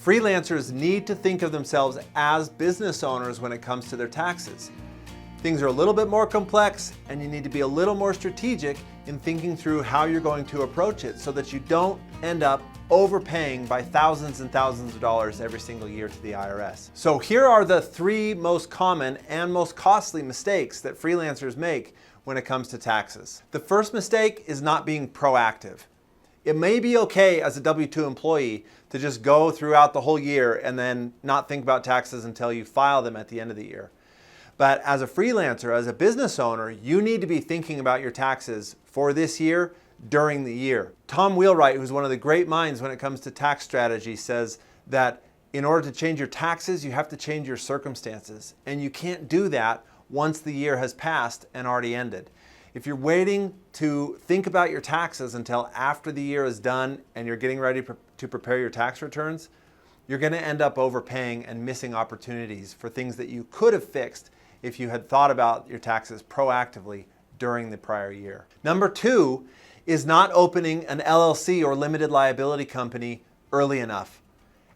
Freelancers need to think of themselves as business owners when it comes to their taxes. Things are a little bit more complex, and you need to be a little more strategic in thinking through how you're going to approach it so that you don't end up overpaying by thousands and thousands of dollars every single year to the IRS. So here are the 3 most common and most costly mistakes that freelancers make when it comes to taxes. The first mistake is not being proactive. It may be okay as a W-2 employee to just go throughout the whole year and then not think about taxes until you file them at the end of the year. But as a freelancer, as a business owner, you need to be thinking about your taxes for this year, during the year. Tom Wheelwright, who's one of the great minds when it comes to tax strategy, says that in order to change your taxes, you have to change your circumstances. And you can't do that once the year has passed and already ended. If you're waiting to think about your taxes until after the year is done and you're getting ready to prepare your tax returns, you're going to end up overpaying and missing opportunities for things that you could have fixed if you had thought about your taxes proactively during the prior year. Number 2 is not opening an LLC or limited liability company early enough.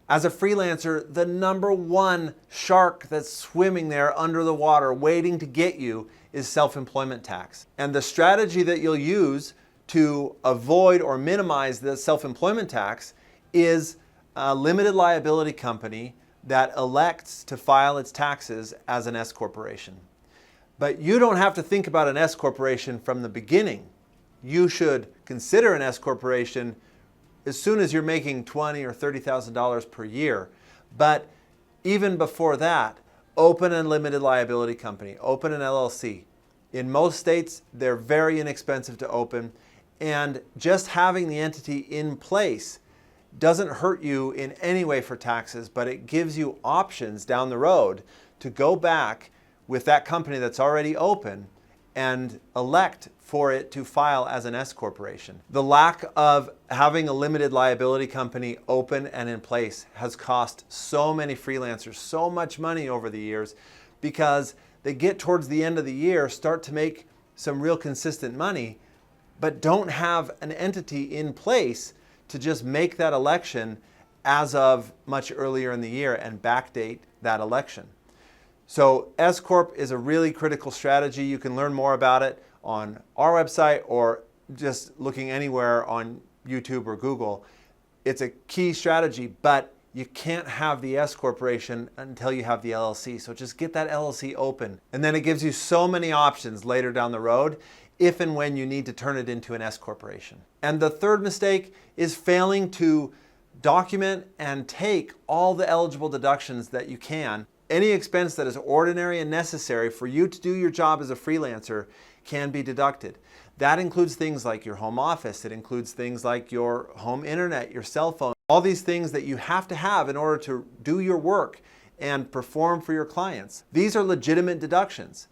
As a freelancer, the number 1 shark that's swimming there under the water waiting to get you is self-employment tax. And the strategy that you'll use to avoid or minimize the self-employment tax is a limited liability company that elects to file its taxes as an S corporation. But you don't have to think about an S corporation from the beginning. You should consider an S corporation as soon as you're making $20,000 or $30,000 per year. But even before that, open a limited liability company, open an LLC. In most states, they're very inexpensive to open, and just having the entity in place doesn't hurt you in any way for taxes, but it gives you options down the road to go back with that company that's already open and elect for it to file as an S corporation. The lack of having a limited liability company open and in place has cost so many freelancers so much money over the years because they get towards the end of the year, start to make some real consistent money, but don't have an entity in place to just make that election as of much earlier in the year and backdate that election. So S Corp is a really critical strategy. You can learn more about it on our website or just looking anywhere on YouTube or Google. It's a key strategy, but you can't have the S corporation until you have the LLC. So just get that LLC open. And then it gives you so many options later down the road if and when you need to turn it into an S corporation. And the third mistake is failing to document and take all the eligible deductions that you can. Any expense that is ordinary and necessary for you to do your job as a freelancer can be deducted. That includes things like your home office. It includes things like your home internet, your cell phone, all these things that you have to have in order to do your work and perform for your clients. These are legitimate deductions,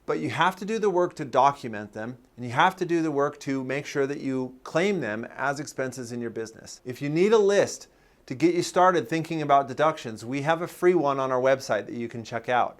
but you have to do the work to document them, and you have to do the work to make sure that you claim them as expenses in your business. If you need a list to get you started thinking about deductions, we have a free one on our website that you can check out.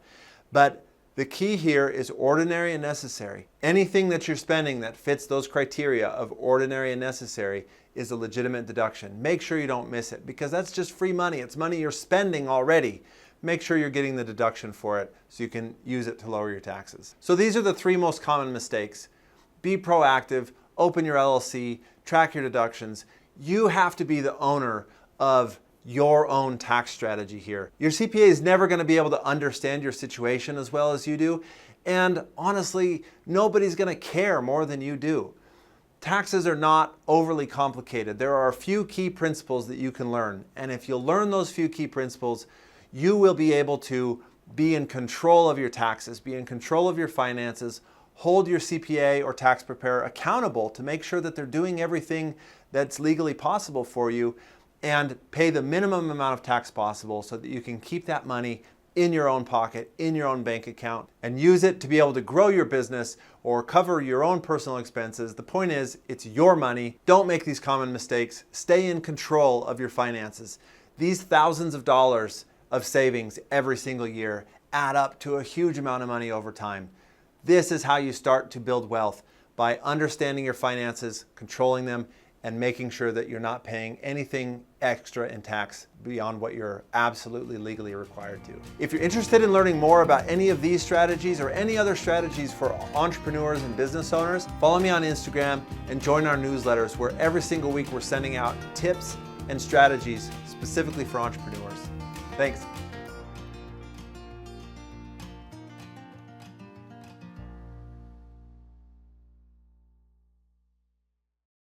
But the key here is ordinary and necessary. Anything that you're spending that fits those criteria of ordinary and necessary is a legitimate deduction. Make sure you don't miss it because that's just free money. It's money you're spending already. Make sure you're getting the deduction for it so you can use it to lower your taxes. So these are the 3 most common mistakes. Be proactive, open your LLC, track your deductions. You have to be the owner of your own tax strategy here. Your CPA is never going to be able to understand your situation as well as you do, and honestly, nobody's going to care more than you do. Taxes are not overly complicated. There are a few key principles that you can learn, and if you'll learn those few key principles, you will be able to be in control of your taxes, be in control of your finances, hold your CPA or tax preparer accountable to make sure that they're doing everything that's legally possible for you, and pay the minimum amount of tax possible so that you can keep that money in your own pocket, in your own bank account, and use it to be able to grow your business or cover your own personal expenses. The point is, it's your money. Don't make these common mistakes. Stay in control of your finances. These thousands of dollars of savings every single year add up to a huge amount of money over time. This is how you start to build wealth, by understanding your finances, controlling them, and making sure that you're not paying anything extra in tax beyond what you're absolutely legally required to. If you're interested in learning more about any of these strategies or any other strategies for entrepreneurs and business owners, follow me on Instagram and join our newsletters where every single week we're sending out tips and strategies specifically for entrepreneurs. Thanks.